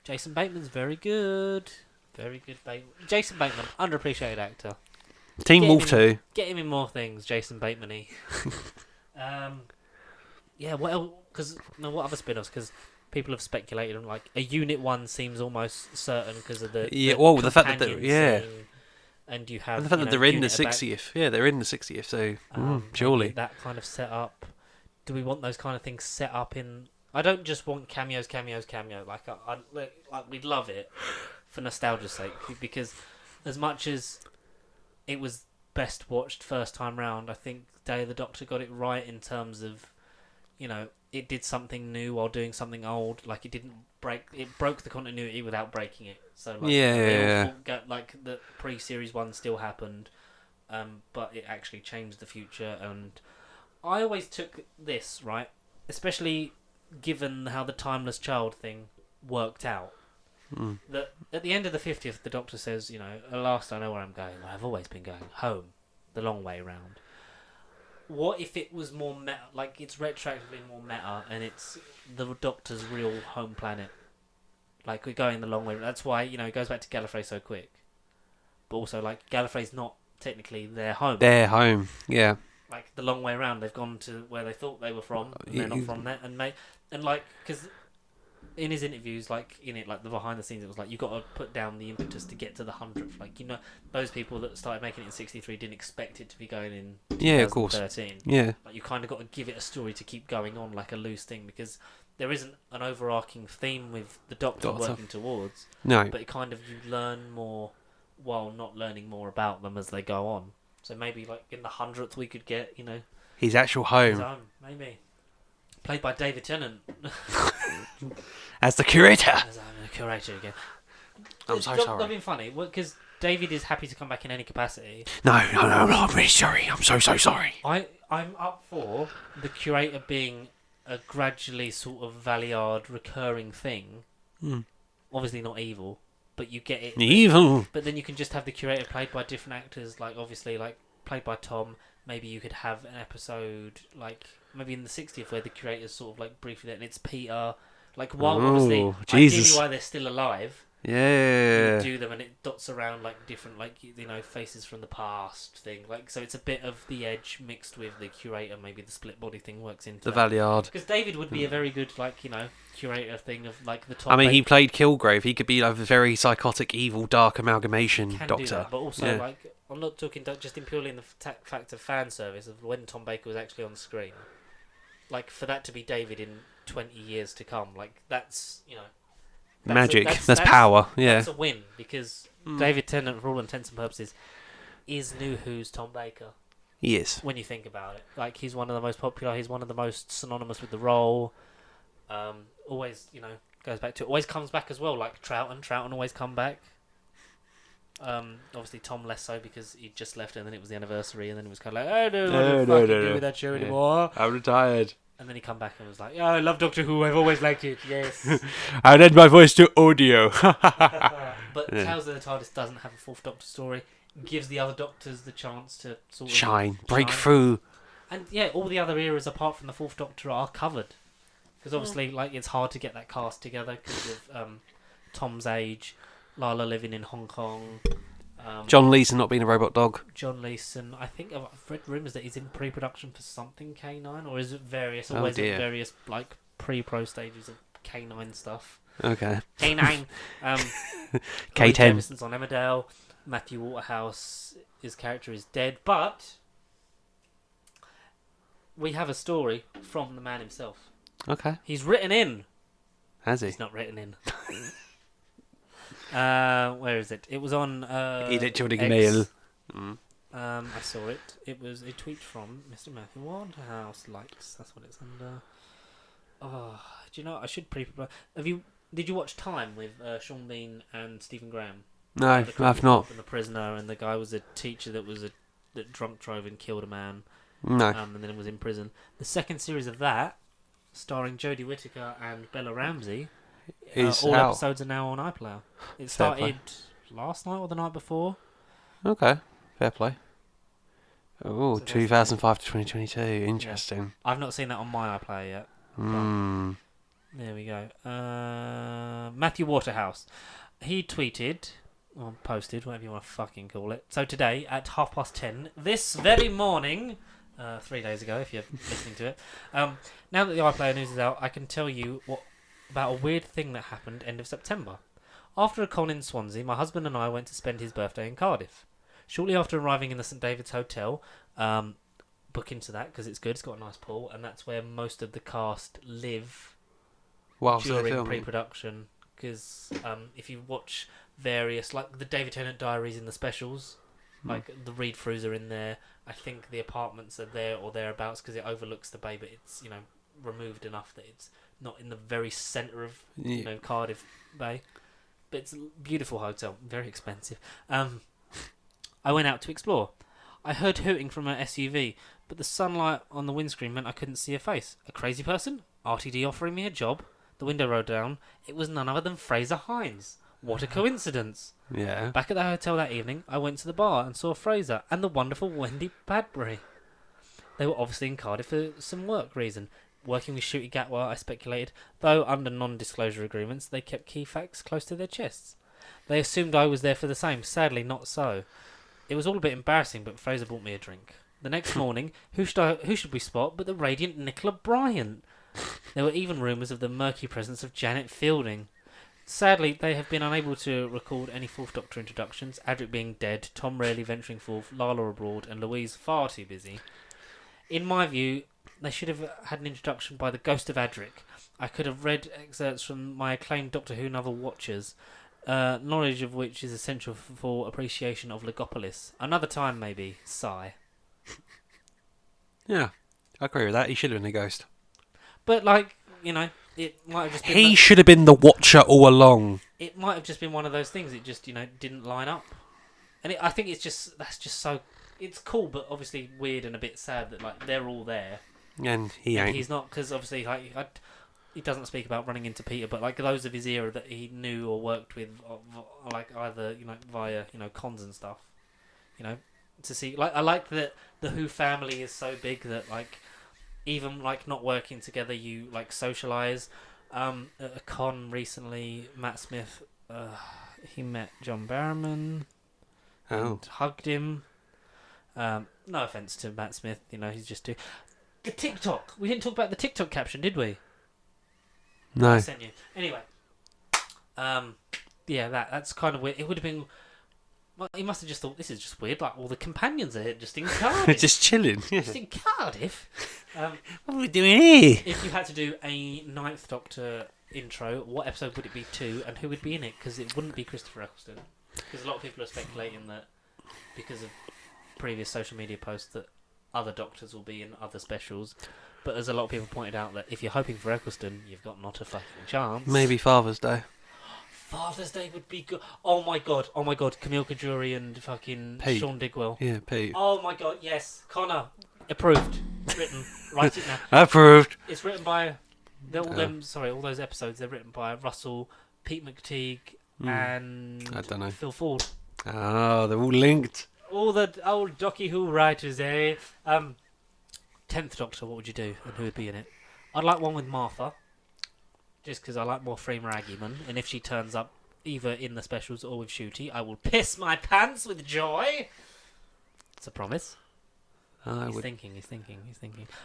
Jason Bateman's very good. Very good Jason Bateman, underappreciated actor. Teen Get Wolf him 2. Get him in more things, Jason Bateman-y. Yeah, what else? Because what other spin-offs? Because people have speculated on like a Unit 1 seems almost certain because of the The fact that companion scene, and you have and the fact that they're in the Unit are back. 60th. Yeah, they're in the 60th. So Maybe surely. that kind of setup. Do we want those kind of things set up in? I don't just want cameos. Like like we'd love it for nostalgia's sake, because as much as it was best watched first time round, I think Day of the Doctor got it right in terms of, it did something new while doing something old. Like it broke the continuity without breaking it. So like, they all thought, like the pre-series 1 still happened, but it actually changed the future. And I always took this, right, especially given how the Timeless Child thing worked out. That at the end of the 50th, the Doctor says, at last I know where I'm going. I've always been going home, the long way round. What if it was more meta, like it's retroactively more meta, and it's the Doctor's real home planet? Like we're going the long way. That's why it goes back to Gallifrey so quick. But also, like Gallifrey's not technically their home. Their home. Yeah. Like the long way around, they've gone to where they thought they were from, and they're not from there. And like because in his interviews, like the behind the scenes, it was like you got to put down the impetus to get to the 100th. Like those people that started making it in '63 didn't expect it to be going in 2013. Yeah, of course. Yeah. Like you kind of got to give it a story to keep going on, like a loose thing, because there isn't an overarching theme with the Doctor working towards. No. But it kind of you learn more while not learning more about them as they go on. So maybe like in the 100th we could get His actual home. his own, maybe played by David Tennant. As the curator. As I'm a curator again. I'm so Not sorry. being funny, because David is happy to come back in any capacity. No, I'm really sorry. I'm so sorry. I'm up for the curator being a gradually sort of Valiard recurring thing. Obviously not evil, but you get it. Evil. But then you can just have the curator played by different actors, like obviously like played by Tom. Maybe you could have an episode like maybe in the 60th where the curator's sort of like briefly there and it's Peter. Like while obviously Jesus. ideally while they're still alive. Yeah. You do them and it dots around like different like faces from the past thing, like so it's a bit of the Edge mixed with the curator. Maybe the split body thing works into The Valiard. because David would be a very good like curator thing of like the top. I mean, he played Kilgrave. He could be like a very psychotic, evil, dark amalgamation can Doctor. do that, but also Yeah. like I'm not talking just in purely in the fact of fan service of when Tom Baker was actually on screen. Like for that to be David in 20 years to come, like that's Magic. That's power. Yeah. That's a win because David Tennant, for all intents and purposes, is New Who's Tom Baker. He is. When you think about it, like he's one of the most popular. He's one of the most synonymous with the role. Always, goes back to always comes back as well. Like Troughton always come back. Obviously Tom less so because he just left and then it was the anniversary and then it was kind of like, I don't want to fucking do with that show anymore. I'm retired. And then he come back and was like, "Yeah, I love Doctor Who. I've always liked it. Yes." I lend my voice to audio. But Yeah. Tales of the TARDIS doesn't have a fourth Doctor story. Gives the other Doctors the chance to sort of Shine, break shine. through. And yeah, all the other eras apart from the fourth Doctor are covered. Because obviously, like, it's hard to get that cast together because of Tom's age, Lala living in Hong Kong. John Leeson not being a robot dog. John Leeson. I think I've read rumours that he's in pre-production for something K9, or is it various? Oh, Always dear. at various like pre-pro stages of K9 stuff. Okay. K9. K10. Jefferson's on Emmerdale. Matthew Waterhouse, his character is dead, but we have a story from the man himself. Okay. He's written in. Has he? He's not written in. Where is it? It was on Electronic X. mail. Mm. I saw it. It was a tweet from Mr. Matthew Waterhouse. Likes. That's what it's under. Oh, do you know? I should pre-prepare. Did you watch Time with Sean Bean and Stephen Graham? No, The I've not. And the prisoner, and the guy was a teacher that drunk drove and killed a man. No. And then was in prison. The second series of that, starring Jodie Whittaker and Bella Ramsey, Is all out. episodes are now on iPlayer. It Fair play. started last night or the night before. Okay. Fair play. Oh, So there's 2005 to 2022. Interesting. I've not seen that on my iPlayer yet. Hmm. There we go. Matthew Waterhouse. He tweeted, or posted, whatever you want to fucking call it. So today at 10:30, this very morning, 3 days ago, if you're listening to it. Now that the iPlayer news is out, I can tell you about a weird thing that happened end of September. After a con in Swansea, my husband and I went to spend his birthday in Cardiff. Shortly after arriving in the St David's Hotel, book into that because it's good. It's got a nice pool, and that's where most of the cast live Whilst they're during filming. pre-production. Because if you watch various, like the David Tennant Diaries in the specials, like the read-throughs are in there. I think the apartments are there or thereabouts because it overlooks the bay, but it's removed enough that it's not in the very centre of Cardiff Bay. But it's a beautiful hotel, very expensive. I went out to explore. I heard hooting from an SUV, but the sunlight on the windscreen meant I couldn't see a face. A crazy person? RTD offering me a job? The window rolled down. It was none other than Fraser Hines. What a coincidence. Yeah. Back at the hotel that evening, I went to the bar and saw Fraser and the wonderful Wendy Bradbury. They were obviously in Cardiff for some work reason. Working with Shooty Gatwa, I speculated, though under non-disclosure agreements, they kept key facts close to their chests. They assumed I was there for the same. Sadly, not so. It was all a bit embarrassing, but Fraser bought me a drink. The next morning, who should we spot but the radiant Nicola Bryant? There were even rumours of the murky presence of Janet Fielding. Sadly, they have been unable to record any Fourth Doctor introductions, Adric being dead, Tom rarely venturing forth, Lala abroad, and Louise far too busy. In my view, they should have had an introduction by the ghost of Adric. I could have read excerpts from my acclaimed Doctor Who novel Watchers, knowledge of which is essential for appreciation of Legopolis. Another time, maybe. Sigh. Yeah. I agree with that. He should have been a ghost. But, it might have just been... He should have been the Watcher all along. It might have just been one of those things. It just, didn't line up. And I think that's just so... It's cool, but obviously weird and a bit sad that, they're all there. And he And ain't. he's not, because obviously, he doesn't speak about running into Peter, but, those of his era that he knew or worked with, either, via, cons and stuff. To see... I like that the Who family is so big that, even not working together, you socialise. At a con recently, Matt Smith, he met John Barrowman and hugged him. No offence to Matt Smith, he's just too. The TikTok. We didn't talk about the TikTok caption, did we? No. I sent you. Anyway, yeah, that's kind of weird. It would have been. Well, he must have just thought this is just weird. All the companions are here just in Cardiff. Just chilling. Yeah. Just in Cardiff. What are we doing here? If you had to do a Ninth Doctor intro, what episode would it be to, and who would be in it? Because it wouldn't be Christopher Eccleston. Because a lot of people are speculating that because of previous social media posts that other Doctors will be in other specials. But as a lot of people pointed out that if you're hoping for Eccleston, you've got not a fucking chance. Maybe Father's Day. Father's Day would be good. Oh my god. Camille Cajuri and fucking Pete. Sean Digwell. Yeah, Pete. Oh my god, yes. Connor, approved. Written. Write it now. Approved. It's written by all those episodes. They're written by Russell, Pete McTeague, and I don't know. Phil Ford. Oh, they're all linked. All the old Doctor Who writers, eh? 10th Doctor, what would you do, and who would be in it? I'd like one with Martha, just because I like more Freema Agyeman, and if she turns up either in the specials or with Shooty, I will piss my pants with joy. It's a promise. He's thinking.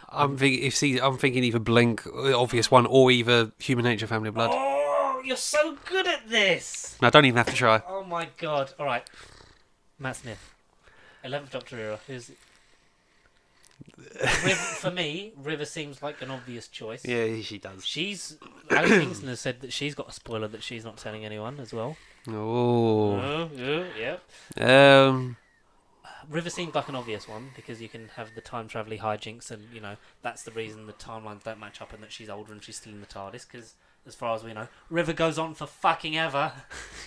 I'm thinking either Blink, obvious one, or either Human Nature, Family Blood. Oh, you're so good at this! I don't even have to try. Oh my god! All right, Matt Smith, 11th Doctor era. Who's for me? River seems like an obvious choice. Yeah, she does. Alex Kingston has said that she's got a spoiler that she's not telling anyone as well. Oh. Yeah. River seems like an obvious one because you can have the time travelling hijinks, and that's the reason the timelines don't match up, and that she's older and she's still in the TARDIS. Because as far as we know, River goes on for fucking ever.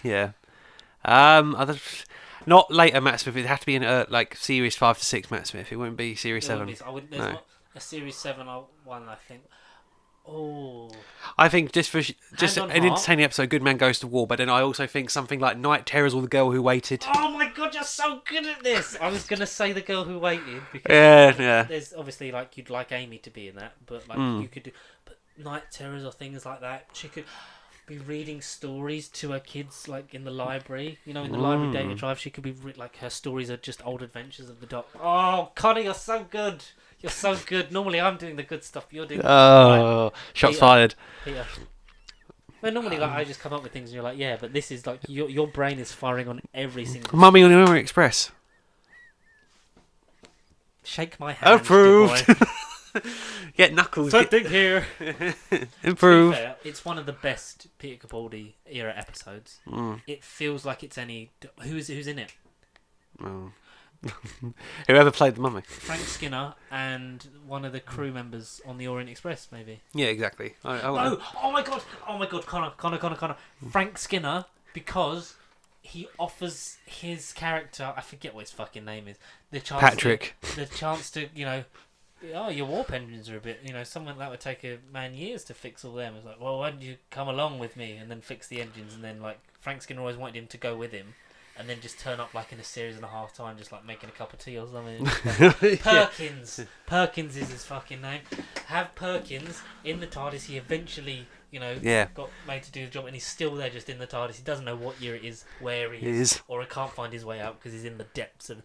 Yeah. Not later Matt Smith. It'd have to be in like series 5 to 6 Matt Smith. It wouldn't be series 7. There's not a series 7 one, I think. Oh. I think just an entertaining episode, Good Man Goes to War. But then I also think something like Night Terrors or The Girl Who Waited. Oh my god, you're so good at this! I was gonna say The Girl Who Waited because yeah. There's obviously like you'd like Amy to be in that, but like you could do, but Night Terrors or things like that. She could be reading stories to her kids, like in the library. In the library data drive, she could be like her stories are just old adventures of the Doctor. Oh, Connie, you're so good. You're so good. Normally, I'm doing the good stuff. You're doing. Oh, shots fired. Peter. Well, normally, I just come up with things, and you're like, yeah, but this is like your brain is firing on every single. Mummy on the Orient Express. Shake my hand. Approved. Get Knuckles. Something here. Improve. Fair, it's one of the best Peter Capaldi era episodes. It feels like it's any. Who's in it? Oh. Whoever played the mummy. Frank Skinner and one of the crew members on the Orient Express, maybe. Yeah, exactly. Oh my god, Connor. Frank Skinner, because he offers his character, I forget what his fucking name is, the chance Patrick. The chance to, your warp engines are a bit, something that would take a man years to fix all them. It's like, well, why don't you come along with me and then fix the engines? And then, like, Frank Skinner always wanted him to go with him. And then just turn up like in a series and a half time, just like making a cup of tea or something. Perkins. Yeah. Perkins is his fucking name. Have Perkins in the TARDIS. He eventually, got made to do the job, and he's still there, just in the TARDIS. He doesn't know what year it is, where he is, or he can't find his way out because he's in the depths. And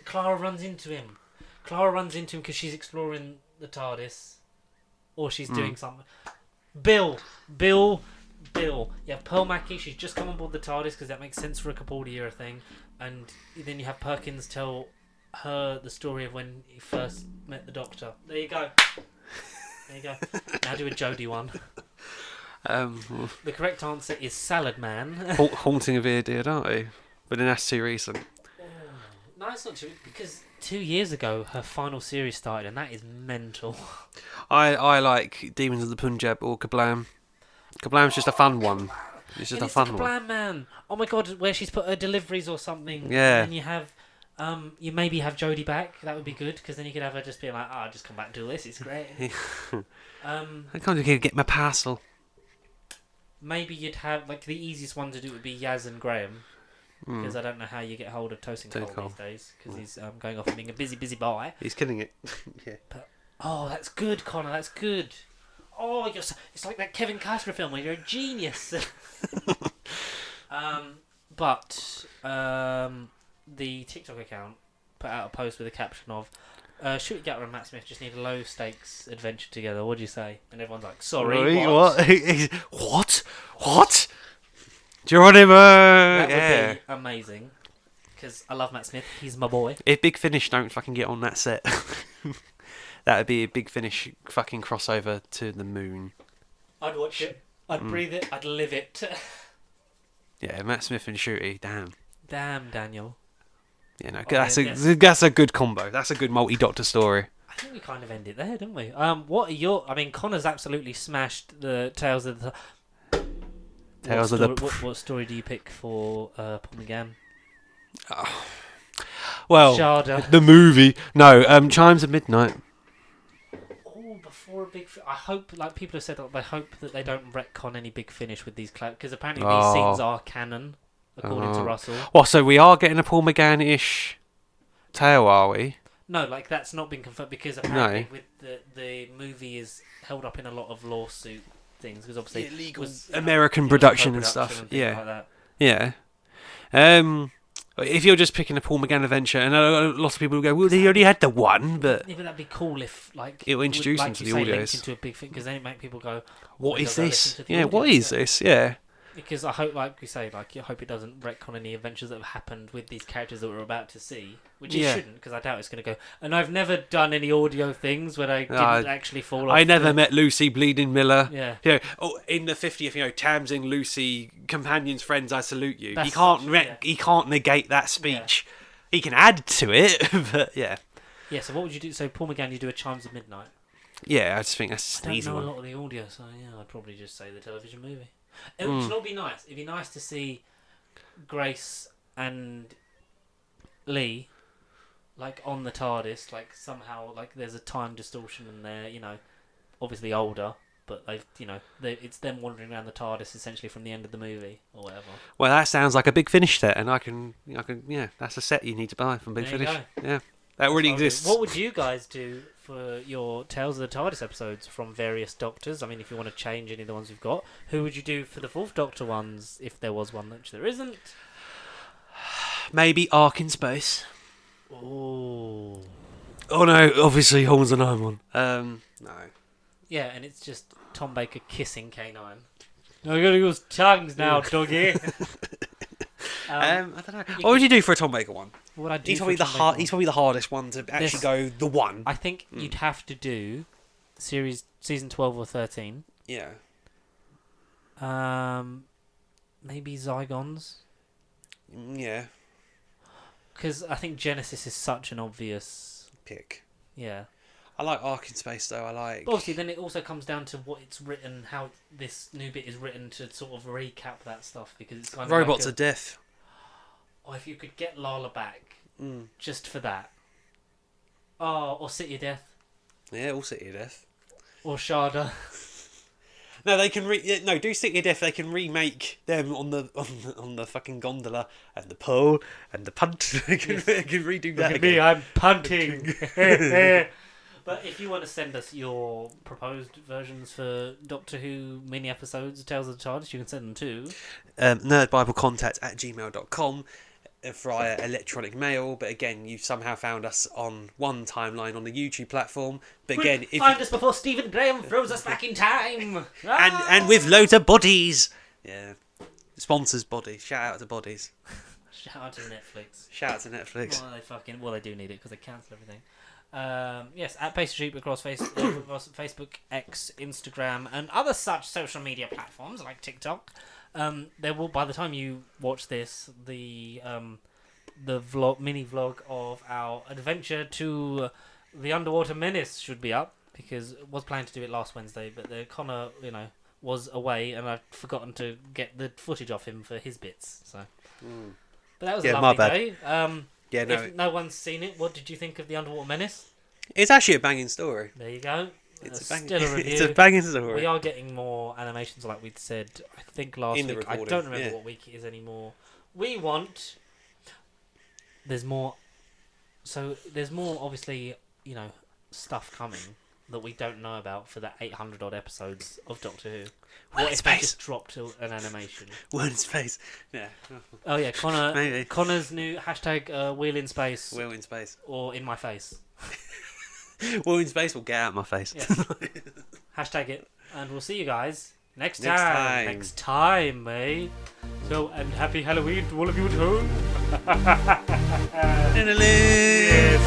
Clara runs into him. Clara runs into him because she's exploring the TARDIS, or she's doing something. Bill. You have Pearl Mackie, she's just come on board the TARDIS because that makes sense for a Capaldi era thing, and then you have Perkins tell her the story of when he first met the Doctor. There you go. Now do a Jodie one. The correct answer is Salad Man. Haunting of Ear Diodati, but then that's too recent. No, it's not too, because 2 years ago her final series started, and that is mental. I like Demons of the Punjab or Kablam. Kablam's just a fun one. It's just a fun one. Kablam Man. Oh my god, where she's put her deliveries or something. Yeah. And you have, you maybe have Jodie back. That would be good, because then you could have her just be like, I'll just come back and do this. It's great. I can't get my parcel. Maybe you'd have, like, the easiest one to do would be Yaz and Graham. Because I don't know how you get hold of Tosin Cole these days, because he's going off and being a busy boy. He's killing it. Yeah. But, that's good, Connor. That's good. Oh, it's like that Kevin Costner film where you're a genius. But the TikTok account put out a post with a caption of Shooty Gatler and Matt Smith just need a low stakes adventure together. What do you say? And everyone's like, sorry, what? What? Geronimo! That would be amazing. Because I love Matt Smith. He's my boy. If Big Finish don't fucking get on that set, that would be a Big Finish fucking crossover to the moon. I'd watch it. I'd breathe it. I'd live it. Yeah, Matt Smith and Shooty. Damn, Daniel. Yeah, no, that's a good combo. That's a good multi-Doctor story. I think we kind of end it there, didn't we? What are your? I mean, Connor's absolutely smashed the Tales of the. What story do you pick for Paul McGann? Well, Sharda. The movie. No, Chimes of Midnight. for a big. I hope, like people have said, that they hope that they don't retcon any Big Finish with these because apparently these scenes are canon, according to Russell. Well, so we are getting a Paul McGann-ish tale, are we? No, like that's not been confirmed because apparently with the movie is held up in a lot of lawsuit things because obviously illegal American production and stuff. Like that. Yeah. If you're just picking a Paul McGann adventure, and a lot of people will go, well, they already had the one, but yeah, but that'd be cool if like it will introduce them to the audios. Into a big thing because then it make people go, what is this? Yeah, what is this? Yeah. Because I hope, like we say, like I hope it doesn't retcon any adventures that have happened with these characters that we're about to see, which it shouldn't, because I doubt it's going to go. And I've never done any audio things where I didn't actually fall off. I never met Lucy Bleeding Miller. Yeah. You know, in the 50th, Tamsin, Lucy, companions, friends, I salute you. That's he can't negate that speech. Yeah. He can add to it, but yeah. Yeah. So what would you do? So Paul McGann, you do a Chimes of Midnight. Yeah, I just think that's an easy one. I don't know a lot of the audio, so yeah, I'd probably just say the television movie. It would not be nice. It'd be nice to see Grace and Lee, like on the TARDIS, like somehow, like there's a time distortion, and they're, obviously older, but it's them wandering around the TARDIS essentially from the end of the movie or whatever. Well, that sounds like a Big Finish set, and I can, that's a set you need to buy from Big Finish. Yeah, that already exists. What would you guys do for your Tales of the TARDIS episodes from various Doctors? I mean, if you want to change any of the ones we've got, who would you do for the Fourth Doctor ones, if there was one, which there isn't? Maybe Ark in Space. Oh no, obviously Horns and Iron. No. Yeah, and it's just Tom Baker kissing K9. I gotta use tongues now, doggy. I don't know. What would you do for a Tom Baker one? What I do? He's probably the hardest one to actually go the one. I think you'd have to do season 12 or 13. Yeah. Maybe Zygons. Yeah. Because I think Genesis is such an obvious pick. Yeah. I like Ark in Space though. But obviously, then it also comes down to what it's written, how this new bit is written to sort of recap that stuff, because it's kind of Robots of Death. Or if you could get Lala back, just for that. Oh, or City of Death. Yeah, all City of Death. Or Sharda. No, they can do City of Death. They can remake them on the fucking gondola and the pole and the punt. They can redo that. Look at me, I'm punting. But if you want to send us your proposed versions for Doctor Who mini episodes, Tales of the TARDIS, you can send them to nerdbiblecontact@gmail.com via electronic mail. But again, you've somehow found us on one timeline on the YouTube platform. But again, find us before Stephen Graham throws us back in time. and with loads of bodies. Yeah, sponsors bodies. Shout out to bodies. Shout out to Netflix. Well, they do need it because they cancel everything. Yes, at Pastry Sheep across Facebook, X, Instagram, and other such social media platforms like TikTok. There will, by the time you watch this, the mini vlog of our adventure to the Underwater Menace should be up, because I was planning to do it last Wednesday, but Connor, was away, and I'd forgotten to get the footage off him for his bits. So, but that was a lovely day. If no one's seen it, what did you think of the Underwater Menace? It's actually a banging story. There you go. It's still a review. It's a banging story. We are getting more animations, like we'd said, I think last week. Recording. I don't remember what week it is anymore. There's more, obviously, stuff coming that we don't know about for the 800 odd episodes of Doctor Who. What if they just dropped an animation? Wheel in Space. Yeah. Oh yeah, Connor's new hashtag Wheel in Space. Wheel in Space. Or in my face. Wheel in Space will get out of my face. Yes. Hashtag it. And we'll see you guys next time. Next time, mate. So, and happy Halloween to all of you at home. Yes,